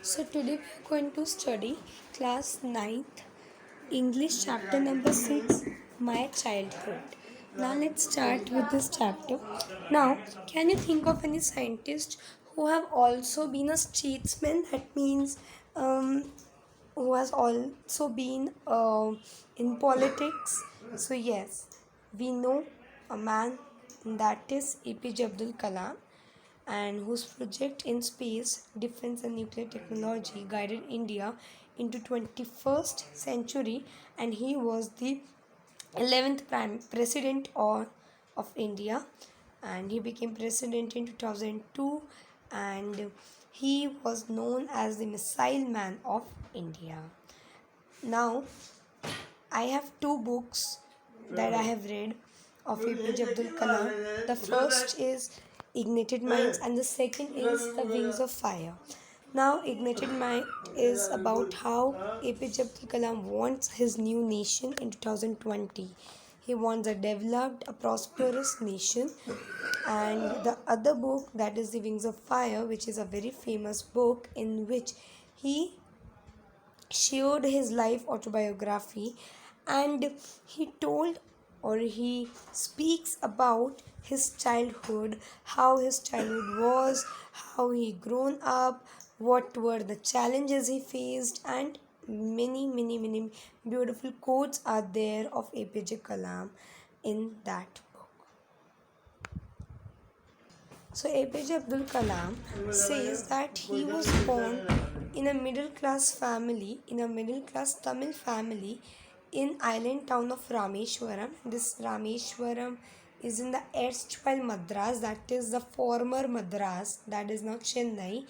So today we are going to study class ninth English chapter number 6, My Childhood. Now let's start with this chapter. Now, can you think of any scientist who have also been a statesman? That means who has also been in politics. So yes, we know a man, that is APJ Abdul Kalam, and whose project in space, defense and nuclear technology guided India into 21st century, and he was the 11th prime president of India, and he became president in 2002, and he was known as the missile man of India. Now I have two books that I have read of APJ Abdul Kalam. The first is Ignited Minds, and the second is The Wings of Fire. Now, Ignited Mind is about how APJ Abdul Kalam wants his new nation in 2020. He wants a developed, a prosperous nation. And the other book, that is The Wings of Fire, which is a very famous book in which he shared his life autobiography, and he told, or he speaks about his childhood, how his childhood was, how he grown up, what were the challenges he faced, and many beautiful quotes are there of APJ Kalam in that book. So APJ Abdul Kalam says that he was born in a middle class family, in a middle class Tamil family in island town of Rameshwaram. This Rameshwaram is in the erstwhile Madras, that is the former Madras, that is now Chennai.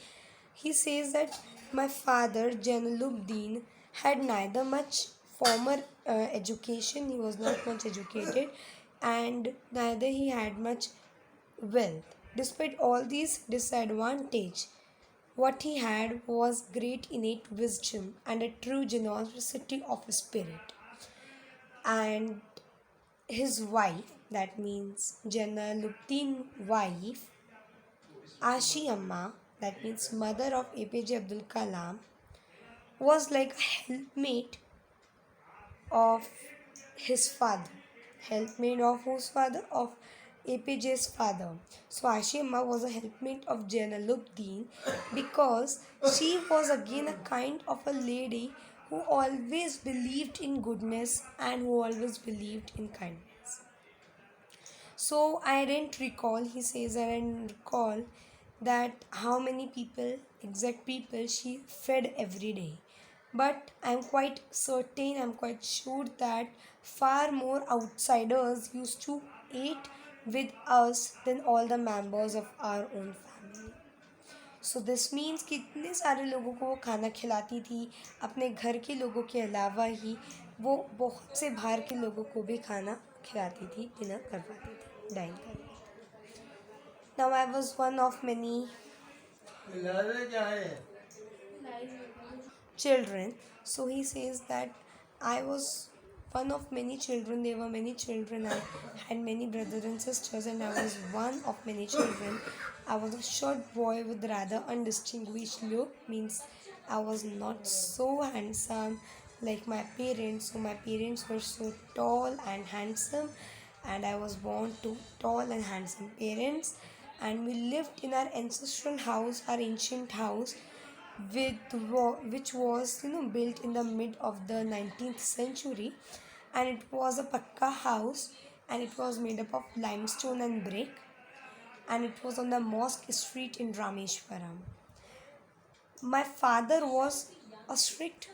He says that my father, Janaluddin, had neither much former education, he was not much educated, and neither he had much wealth. Despite all these disadvantages, what he had was great innate wisdom and a true generosity of spirit. And his wife, that means Janaluddin wife, Ashi Amma, that means mother of APJ Abdul Kalam, was like a helpmate of his father. Helpmate of whose father? Of APJ's father. So Ashima was a helpmate of Janaluddin because she was again a kind of a lady who always believed in goodness and who always believed in kindness. So I didn't recall, he says, I didn't recall that how many people, exact people, she fed every day. But I'm quite certain, I'm quite sure that far more outsiders used to eat with us than all the members of our own family. So this means कि इतने सारे लोगों को वो खाना खिलाती थी, अपने घर के लोगों के अलावा ही वो बहुत से बाहर के लोगों को भी खाना खिलाती थी, डिनर करवाती थी, डाइन करवाती थी. Now I was one of many children. So he says that I was one of many children. There were many children. I had many brothers and sisters, and I was one of many children. I was a short boy with rather undistinguished look, means I was not so handsome like my parents. So my parents were so tall and handsome, and I was born to tall and handsome parents. And we lived in our ancestral house, our ancient house, which was built in the mid of the 19th century, and it was a pakka house, and it was made up of limestone and brick, and it was on the Mosque Street in Rameshwaram. My father was a strict,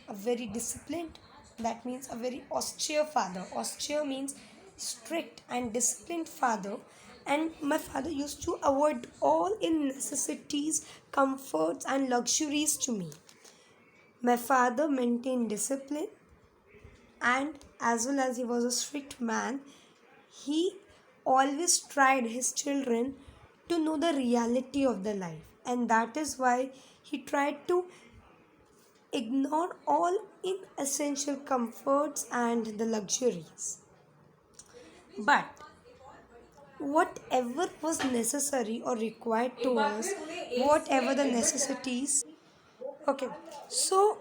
a very disciplined, that means a very austere father. Austere means strict and disciplined father. And my father used to avoid all in necessities, comforts, and luxuries to me. My father maintained discipline, and as well as he was a strict man, he always tried his children to know the reality of the life, and that is why he tried to ignore all inessential comforts and the luxuries. But whatever was necessary or required to us, whatever the necessities Okay, so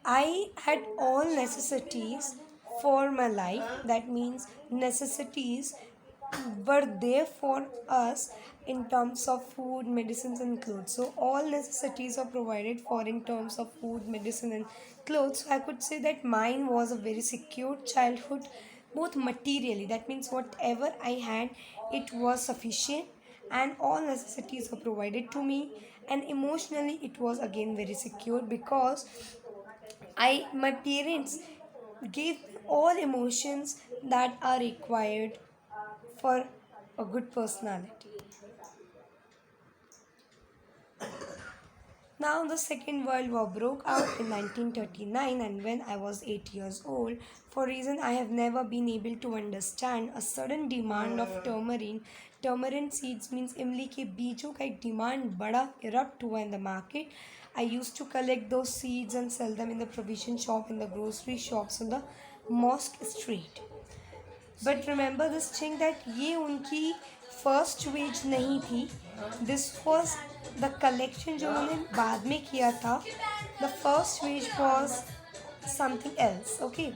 I had all necessities for my life. That means necessities were there for us in terms of food, medicines, and clothes. So all necessities are provided for in terms of food, medicine, and clothes. So I could say that mine was a very secure childhood, both materially. That means whatever I had, it was sufficient, and all necessities were provided to me. And emotionally, it was again very secure because my parents gave me all emotions that are required for a good personality. Now, the Second World War broke out in 1939, and when I was 8 years old, for reason I have never been able to understand, a sudden demand of tamarind seeds means इमली के बीजों का एक demand बड़ा erupt हुआ in the market. I used to collect those seeds and sell them in the provision shop, in the grocery shops, on the mosque street. But remember this thing that ये उनकी first veg नहीं थी. This was the collection जो उन्होंने बाद में किया था. The first wage was something else. Okay,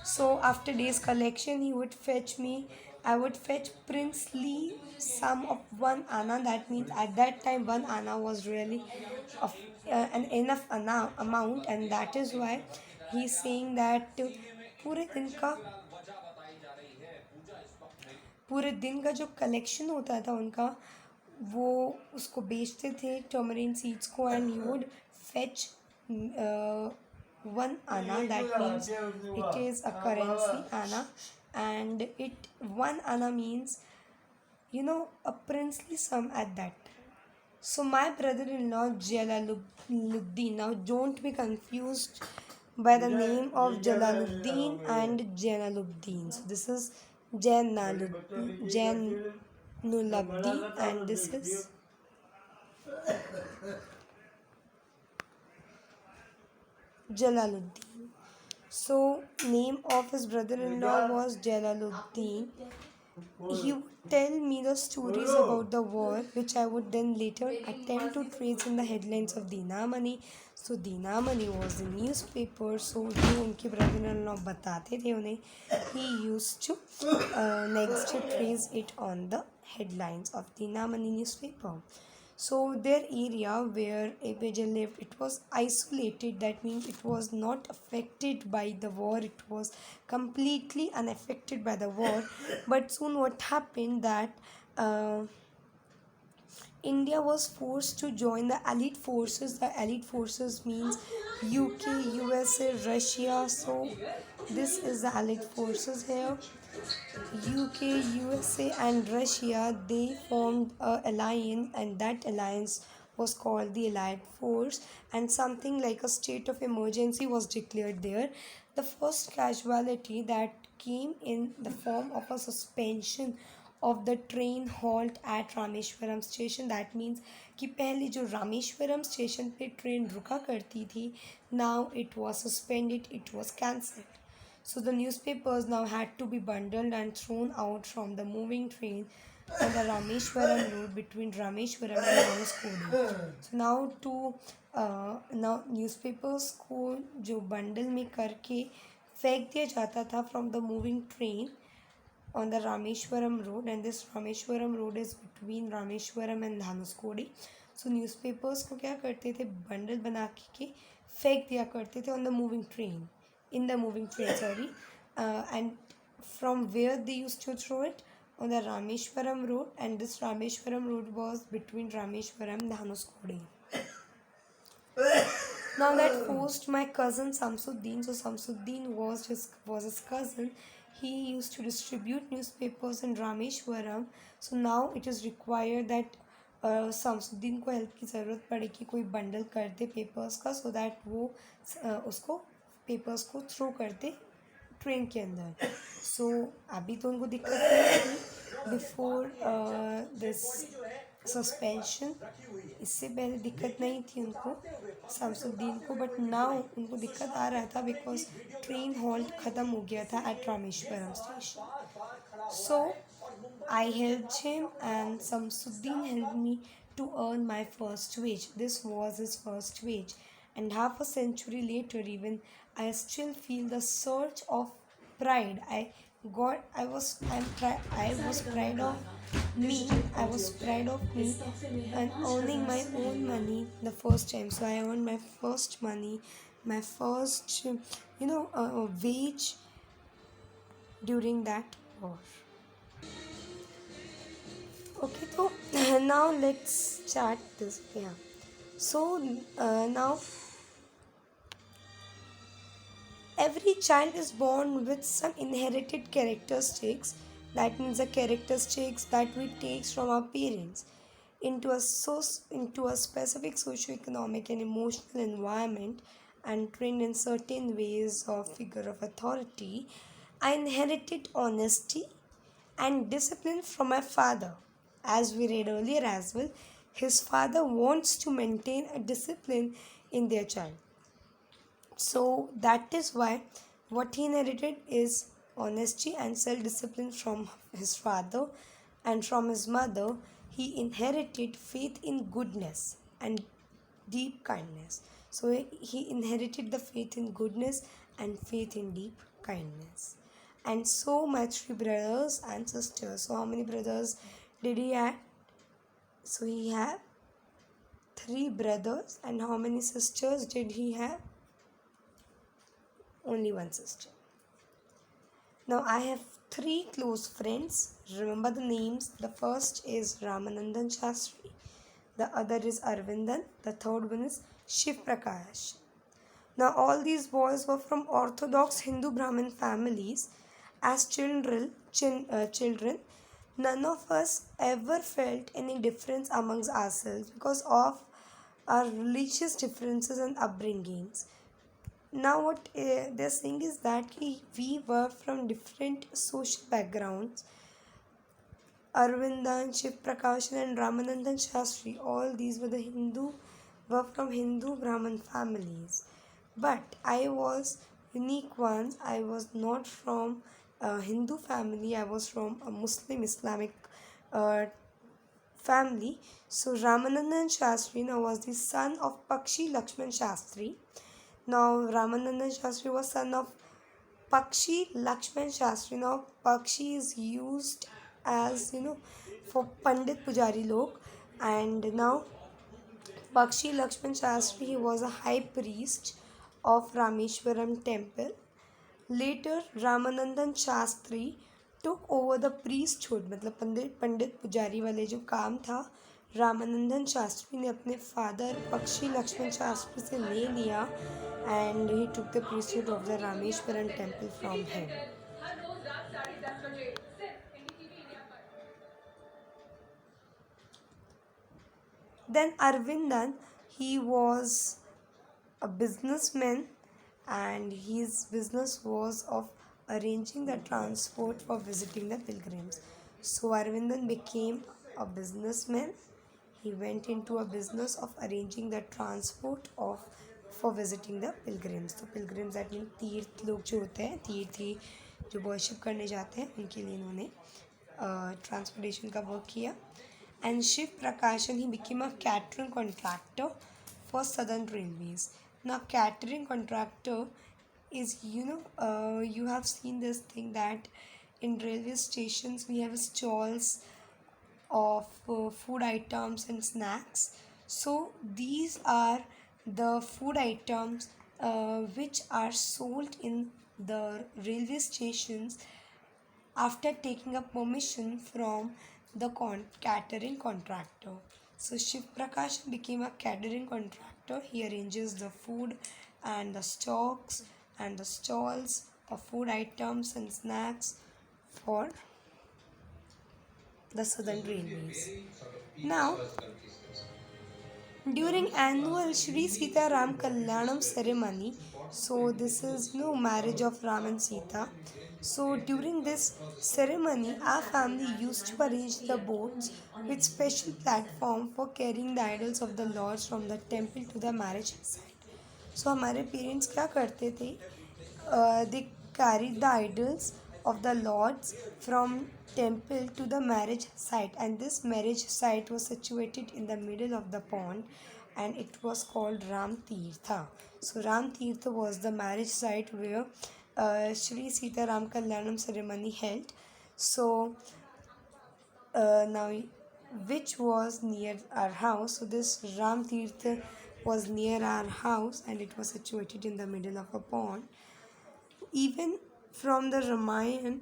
so after days collection, he would fetch me. I would fetch princely sum of 1 anna. That means at that time 1 anna was really of an enough amount, and that is why he's saying that पूरे दिन का पूरे दिन का जो collection होता था उनका, वो उसको बेचते थे टर्मरिन सीड्स को. And he would fetch 1 anna. That means it is a currency anna. And it 1 anna means a princely sum at that. So my brother-in-law Jalaluddin. Now don't be confused by the name of Jalaluddin and Jalaluddin. So this is Jainuluddin and this is Jalaluddin. So name of his brother-in-law was Jalaluddin. He would tell me the stories about the war, which I would then later attempt to trace in the headlines of Dinamani. So Dinamani was the newspaper. So जो उनके brother-in-law बताते थे उन्हें, he used to next to trace it on the headlines of Dinamani newspaper. So their area where APJ lived, it was isolated. That means it was not affected by the war. It was completely unaffected by the war. But soon what happened that India was forced to join the Allied forces. The Allied forces means UK, USA, Russia. So this is the Allied forces here. UK, USA, and Russia, they formed an alliance, and that alliance was called the Allied Force, and something like a state of emergency was declared there. The first casualty that came in the form of a suspension of the train halt at Rameswaram station. That means कि पहले जो Rameswaram station पे train रुका करती थी, now it was suspended, it was cancelled. So the newspapers now had to be bundled and thrown out from the moving train on the Rameshwaram road between Rameshwaram and Dhanuskodi. So now newspapers को जो bundle में करके फेंक दिया जाता था from the moving train on the Rameshwaram road, and this Rameshwaram road is between Rameshwaram and Dhanuskodi. So newspapers को क्या करते थे, bundle बना के फेंक दिया करते थे on the moving train. In the moving train, sorry. And from where they used to throw it, on the Rameshwaram road, and this Rameshwaram road was between Rameshwaram and Dhanuskodi. Now that forced my cousin Samsuddin. So Samsuddin was his cousin. He used to distribute newspapers in Rameshwaram. So now it is required that Samsuddin को help की ज़रूरत पड़े कि कोई bundle कर दे papers का, so that वो उसको पेपर्स को थ्रो करते ट्रेन के अंदर. सो अभी तो उनको दिक्कत नहीं थी बिफोर दिस सस्पेंशन. इससे पहले दिक्कत नहीं थी उनको, शमसुद्दीन को, बट नाउ उनको दिक्कत आ रहा था बिकॉज ट्रेन हॉल्ट ख़त्म हो गया था at Rameswaram station. So I helped him and Samsuddin helped me to earn my first wage. This was his first wage. And half a century later, even I still feel the surge of pride. I was proud of me. I was proud of me and earning my own money the first time. So I earned my first money, my first, wage during that war. Okay, so now let's start this. Yeah. So now every child is born with some inherited characteristics. That means the characteristics that we take from our parents into a specific socio-economic and emotional environment and trained in certain ways of figure of authority. I inherited honesty and discipline from my father. As we read earlier as well, his father wants to maintain a discipline in their child. So that is why what he inherited is honesty and self discipline from his father, and from his mother. He inherited faith in goodness and deep kindness. So he inherited the faith in goodness and faith in deep kindness. And so my three brothers and sisters. So how many brothers did he have? So he had three brothers. And how many sisters did he have? Only one sister. Now I have three close friends. Remember the names. The first is Ramanandan Shastri. The other is Arvindan. The third one is Shiv Prakash. Now all these boys were from Orthodox Hindu Brahmin families. As children, none of us ever felt any difference amongst ourselves because of our religious differences and upbringings. Now what they're saying is that we were from different social backgrounds. Arvindan, Shiv Prakashan and Ramanandan Shastri, all these were from Hindu Brahmin families. But I was unique ones. I was not from a Hindu family. I was from a Muslim Islamic uh, family. So Ramanandan Shastri now was the son of Pakshi Lakshman Shastri. Now Ramanandan Shastri was son of Pakshi Lakshman Shastri. Now Pakshi is used as for Pandit Pujari Lok, and now Pakshi Lakshman Shastri, he was a high priest of Rameshwaram temple. Later Ramanandan Shastri took over the priesthood. मतलब पंडित पुजारी वाले जो काम था रामानंदन शास्त्री ने अपने father पक्षी लक्ष्मण शास्त्री से ले लिया, and he took the priesthood of the Rameshwaram temple from him. Then Arvindan, he was a businessman, and his business was of arranging the transport for visiting the pilgrims. So Arvindan became a businessman. He went into a business of arranging the transport of for visiting the pilgrims. तो pilgrims that mean तीर्थ लोग जो होते हैं, तीर्थी जो worship करने जाते हैं, उनके लिए इन्होंने transportation का वर्क किया. And Shiv Prakashan, he became a catering contractor for Southern Railways. Now catering contractor is you have seen this thing that in railway stations we have stalls of food items and snacks. So these are the food items which are sold in the railway stations after taking a permission from the catering contractor. So Shiv Prakash became a catering contractor. He arranges the food and the stocks and the stalls of food items and snacks for the Southern Railways. Now, during annual Shri Sita Ram Kalyanam ceremony, so this is marriage of Ram and Sita. So during this ceremony, our family used to arrange the boats with special platform for carrying the idols of the lords from the temple to the marriage site. So हमारे parents क्या करते थे? They carried the idols of the lords from temple to the marriage site, and this marriage site was situated in the middle of the pond, and it was called Ram Tirtha. So Ram Tirtha was the marriage site where Shri Sita Ram Kalyanam ceremony held. So now which was near our house. So this Ram Tirtha was near our house and it was situated in the middle of a pond. Even from the Ramayana,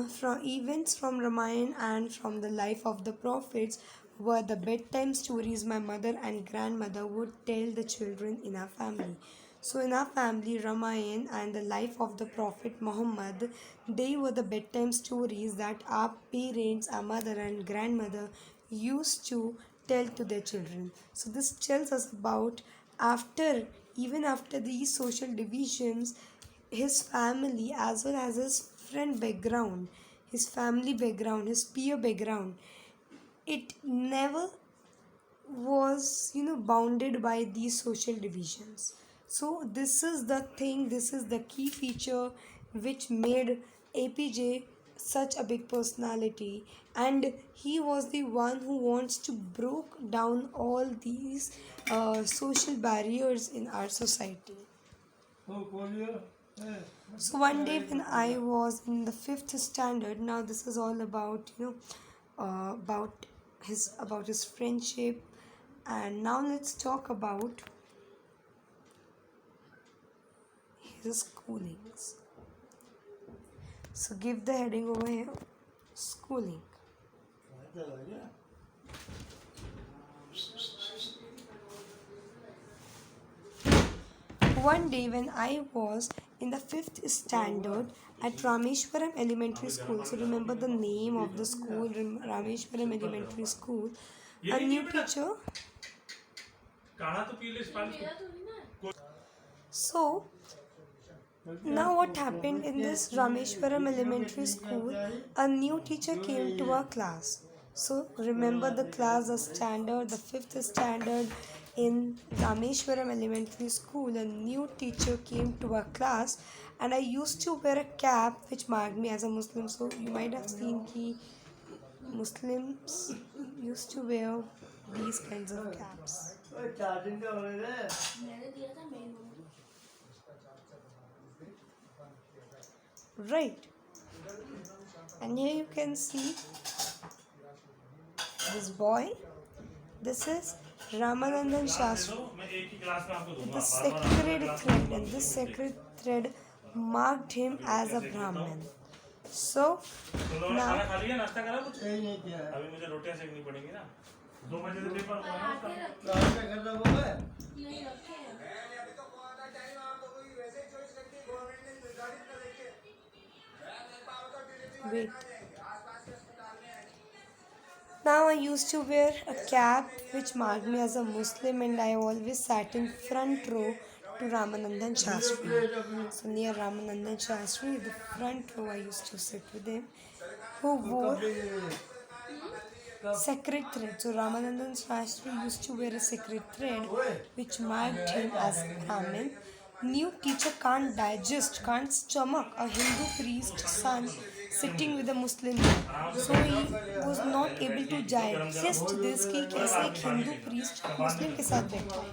from events from Ramayana and from the life of the prophets were the bedtime stories my mother and grandmother would tell the children in our family. So in our family, Ramayana and the life of the Prophet Muhammad, they were the bedtime stories that our parents, our mother and grandmother used to tell to their children. So this tells us about after even after these social divisions, his family as well as his friend background, his family background, his peer background, it never was bounded by these social divisions. So this is the thing, this is the key feature which made APJ such a big personality, and he was the one who wants to broke down all these social barriers in our society. So one day when I was in the fifth standard, now this is all about about his friendship, and now let's talk about his schoolings. So give the heading over here, schooling. One day when I was in the fifth standard at Rameshwaram Elementary School, so remember the name of the school, Rameshwaram Elementary School, a new teacher. So now what happened in this Rameshwaram Elementary School, a new teacher came to our class. So remember the class, the standard, the fifth standard in Rameshwaram Elementary School, a new teacher came to our class, and I used to wear a cap which marked me as a Muslim. So you might have seen ki Muslims used to wear these kinds of caps. Right. And here you can see this boy. This is Ramanandan Shastri with the sacred thread, and this sacred thread marked him as a Brahmin. So now अभी मुझे रोटियां सेकनी पड़ेंगी ना 2 बजे से paper होगा ना wait. Now I used to wear a cap which marked me as a Muslim, and I always sat in front row to Ramanandan Shastri. So near Ramanandan Shastri, the front row, I used to sit with him, who wore sacred thread. So Ramanandan Shastri used to wear a sacred thread which marked him as Brahmin. New teacher can't digest, can't stomach a Hindu priest's son sitting with a Muslim man. So he was not able to digest this कि कैसे एक Hindu priest मुस्लिम के साथ बैठा है.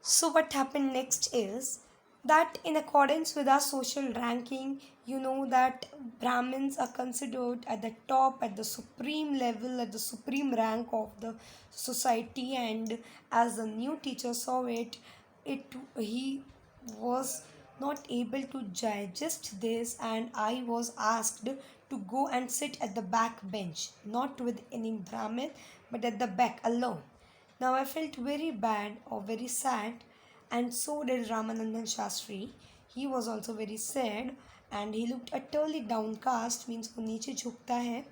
So, what happened next is that, in accordance with our social ranking, you know that Brahmins are considered at the top, at the supreme level, at the supreme rank of the society, and as the new teacher saw it, he was not able to digest this, and I was asked to go and sit at the back bench, not with any Brahmin, but at the back alone. Now I felt very bad or very sad, and so did Ramanandan Shastri. He was also very sad and he looked utterly downcast, means wo niche jhukta hai.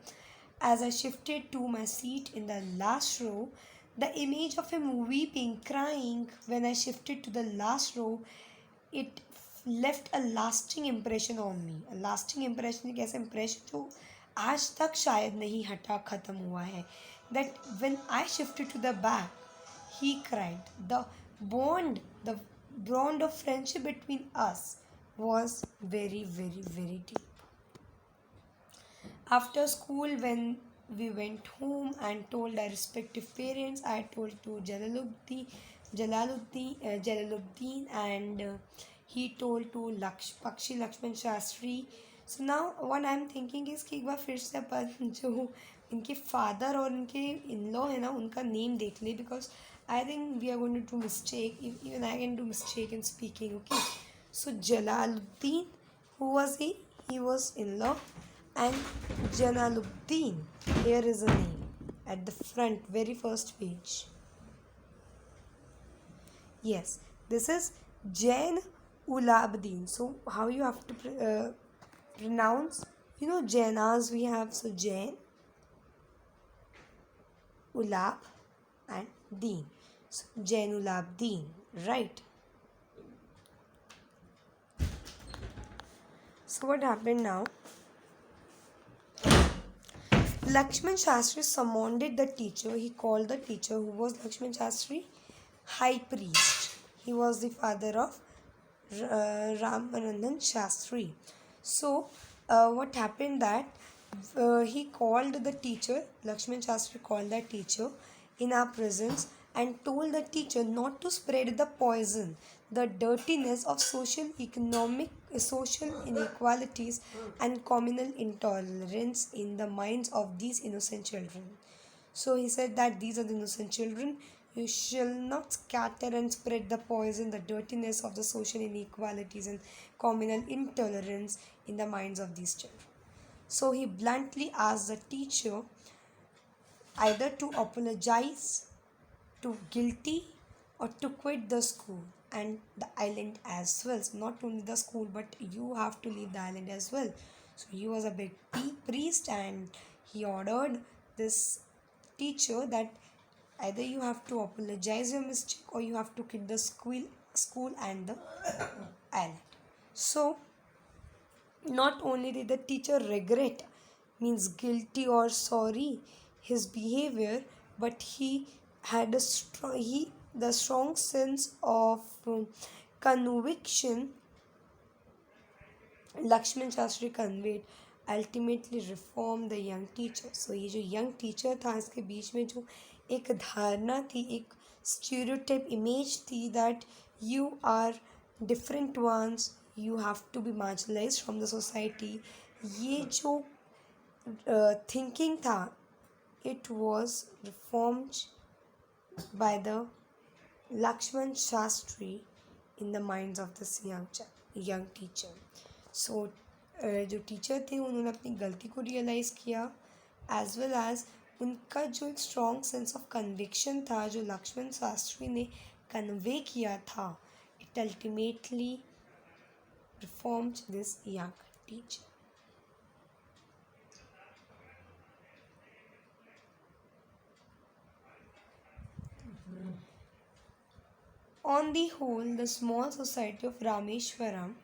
As I shifted to my seat in the last row, the image of him weeping, crying when I shifted to the last row, it left a lasting impression on me. A lasting impression, एक ऐसा impression जो आज तक शायद नहीं हटा, ख़त्म हुआ है. That when I shifted to the back, he cried. The bond of friendship between us was very, very, very deep. After school, when we went home and told our respective parents. I told to Jalaluddin, and he told to Pakshi Lakshman Shastri. So now what I'm thinking is कि एक बार फिर से अपन जो इनके father और इनके in law है ना उनका नेम देख ले, because I think we are going to mistake, even I can do mistake in speaking. Okay, so Jalaluddin, who was he? He was in law. And Jalaluddin, here is a name at the front, very first page. Yes, this is Jain Ulabdin. So how you have to pronounce? You know Jainas we have, so Jain, Ulab and Deen. So Jain Ulabdin, right? So what happened now? Lakshman Shastri summoned the teacher. He called the teacher, who was Lakshman Shastri, high priest. He was the father of Ramanandan Shastri. So what happened that he called the teacher, Lakshman Shastri called the teacher in our presence and told the teacher not to spread the poison, the dirtiness of social inequalities and communal intolerance in the minds of these innocent children. So he said that these are the innocent children. You shall not scatter and spread the poison, the dirtiness of the social inequalities and communal intolerance in the minds of these children. So he bluntly asked the teacher either to apologize to guilty or to quit the school and the island as well. So not only the school, but you have to leave the island as well. So he was a big priest and he ordered this teacher that either you have to apologize your mistake or you have to quit the school and the island. So not only did the teacher regret, means guilty or sorry, his behavior, but he had the strong sense of conviction Lakshman Shastri conveyed ultimately reformed the young teacher. So ये जो young teacher था इसके बीच में जो एक धारणा थी, एक stereotype image थी that you are different ones, you have to be marginalized from the society, ये जो thinking था, it was reformed by the Lakshman Shastri in the minds of this young teacher. So जो teacher थे उन्होंने अपनी गलती को रियलाइज़ किया, एज वेल एज उनका जो एक स्ट्रॉन्ग सेंस ऑफ कन्विक्शन था जो लक्ष्मण शास्त्री ने कन्वे किया था, it ultimately reformed this young teacher. On the whole, the small society of Rameshwaram,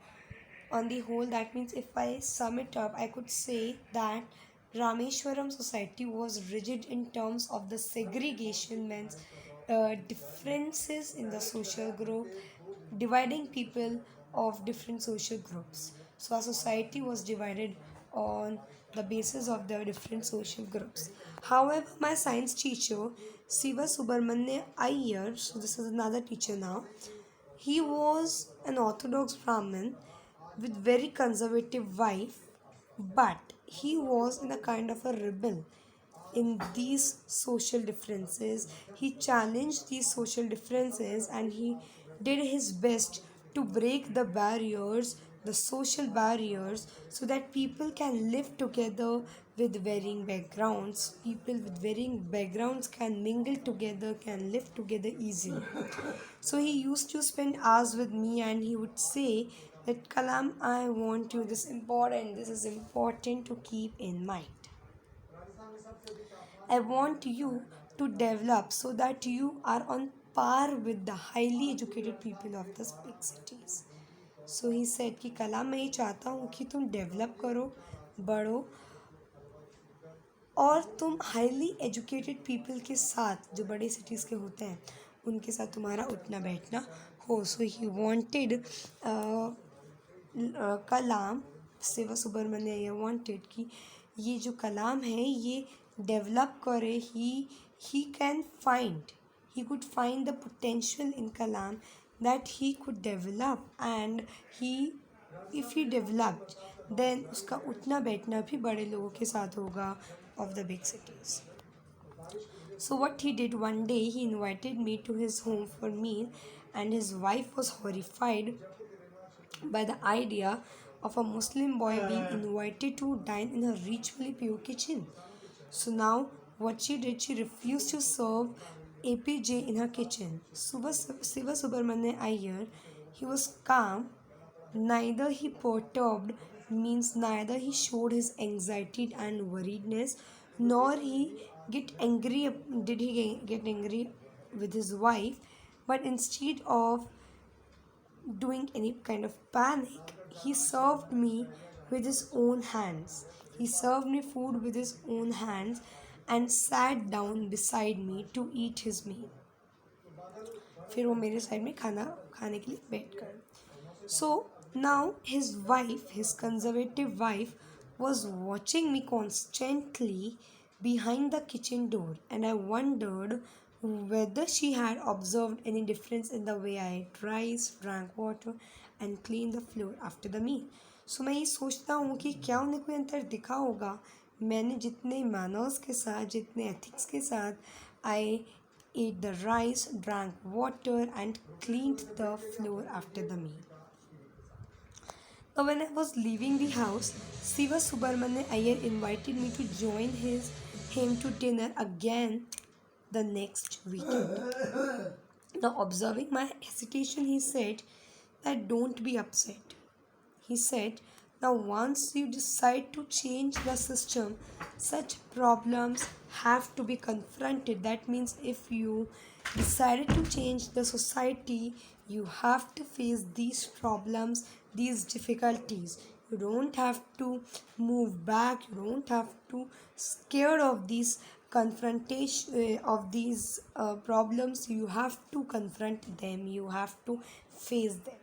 on the whole, that means if I sum it up, I could say that Rameshwaram society was rigid in terms of the segregation, means differences in the social group, dividing people of different social groups. So our society was divided on the basis of the different social groups. However, my science teacher, Siva Subramanya Iyer, so this is another teacher now, he was an orthodox Brahmin with very conservative wife, but he was in a kind of a rebel in these social differences. He challenged these social differences and he did his best to break the barriers, the social barriers, so that people can live together with varying backgrounds. People with varying backgrounds can mingle together, can live together easily. So he used to spend hours with me and he would say that Kalam, I want you this is important to keep in mind. I want you to develop so that you are on par with the highly educated people of the big cities. So he said कि कलाम मैं ये चाहता हूँ कि तुम develop करो, बढ़ो और तुम हाईली एजुकेटेड पीपल के साथ जो बड़े सिटीज़ के होते हैं उनके साथ तुम्हारा उठना बैठना हो. सो ही वांटेड कलाम, शिवा सुब्रमण्य ये वांटेड कि ये जो कलाम है ये develop करे, he can find, he could find the potential in Kalam that he could develop, and he if he developed, then उसका उठना बैठना भी बड़े लोगों के साथ होगा of the big cities. So what he did one day, he invited me to his home for meal, and his wife was horrified by the idea of a Muslim boy being invited to dine in her ritually pure kitchen. So now what she did, she refused to serve APJ in her kitchen. Siva Subramanian Iyer, he was calm, neither he perturbed, means neither he showed his anxiety and worriedness, nor did he get angry with his wife, but instead of doing any kind of panic, he served me with his own hands. He served me food with his own hands and sat down beside me to eat his meal. फिर वो मेरे side में खाना खाने के लिए बैठ कर. So now his wife, his conservative wife, was watching me constantly behind the kitchen door, and I wondered whether she had observed any difference in the way I ate rice, drank water, and cleaned the floor after the meal. So मैं ये सोचता हूँ कि क्या उन्हें कोई अंतर दिखा होगा. मैंने जितने मैनर्स के साथ, जितने एथिक्स के साथ I ate the rice, drank water, and cleaned the floor after the meal. Now, when I was leaving the house, Siva Subramanian Iyer invited me to join him to dinner again the next weekend. Now, observing my hesitation, he said that don't be upset. He said, now once you decide to change the system, such problems have to be confronted. That means if you decided to change the society, you have to face these problems, these difficulties. You don't have to move back, you don't have to scared of these confrontation of these problems. You have to confront them, you have to face them.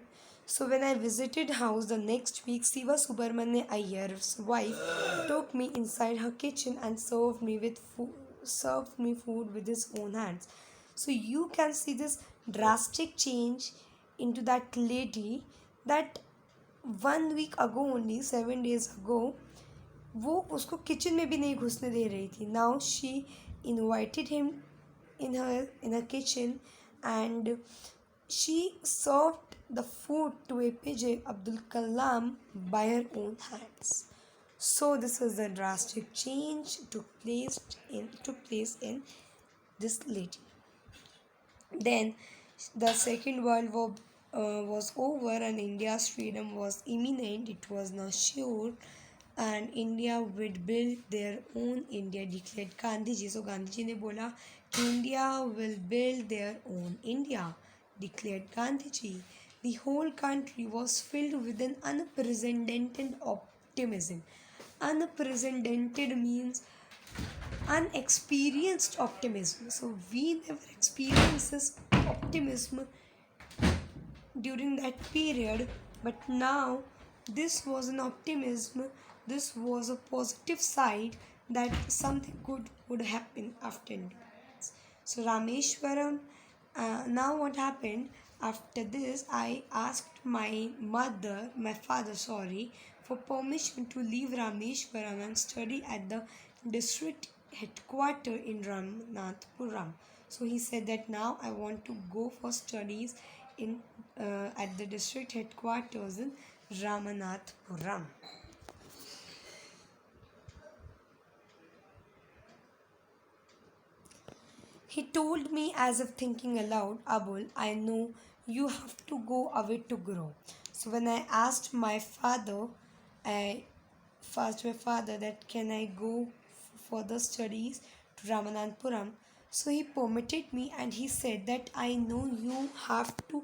So when I visited house the next week, Siva Subramanian Iyer's wife took me inside her kitchen and served me food with his own hands. So you can see this drastic change into that lady, that 1 week ago only, 7 days ago, वो उसको kitchen में भी नहीं घुसने दे रही थी. Now she invited him in her kitchen, and she served the food to APJ Abdul Kalam by her own hands. So this is the drastic change took place in this lady. Then the Second World War was over, and India's freedom was imminent. It was now sure, and India would build their own India, declared Gandhiji. So Gandhiji ने बोला कि India will build their own India, declared Gandhiji. The whole country was filled with an unprecedented optimism. Unprecedented means unexperienced optimism. So we never experienced this optimism during that period, but now this was an optimism, this was a positive side that something good would happen after independence. So Rameshwaram, now what happened after this, I asked my father, for permission to leave Rameshwaram and study at the district headquarters in Ramanathapuram. So he said that now I want to go for studies in at the district headquarters in Ramanathapuram. He told me as if thinking aloud, Abul, I know you have to go away to grow. So when I asked my father that can I go for the studies to Ramanathapuram. So he permitted me, and he said that I know you have to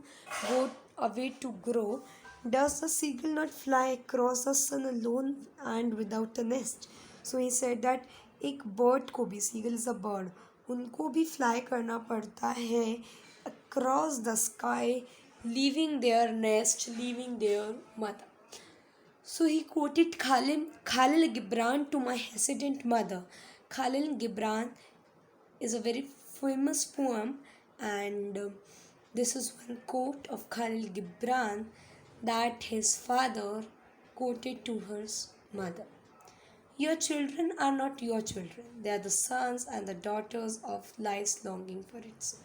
go away to grow. Does the seagull not fly across the sun alone and without a nest? So he said that एक bird को भी, seagull is a bird, उनको भी fly करना पड़ता है across the sky, leaving their nest, leaving their mother. So he quoted Khalil Gibran to my hesitant mother. Khalil Gibran is a very famous poem, and this is one quote of Khalil Gibran that his father quoted to his mother. Your children are not your children. They are the sons and the daughters of life's longing for itself.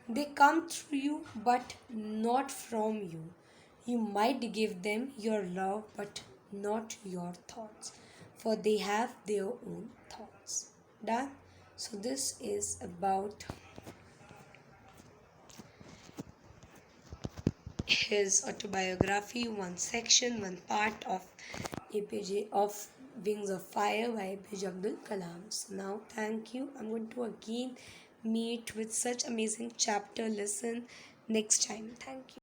They come through you, but not from you. You might give them your love, but not your thoughts, for they have their own thoughts. Done? So, this is about his autobiography, one section, one part of APJ of Wings of Fire by APJ Abdul Kalam. So now, thank you. I'm going to again meet with such amazing chapter lesson next time. Thank you.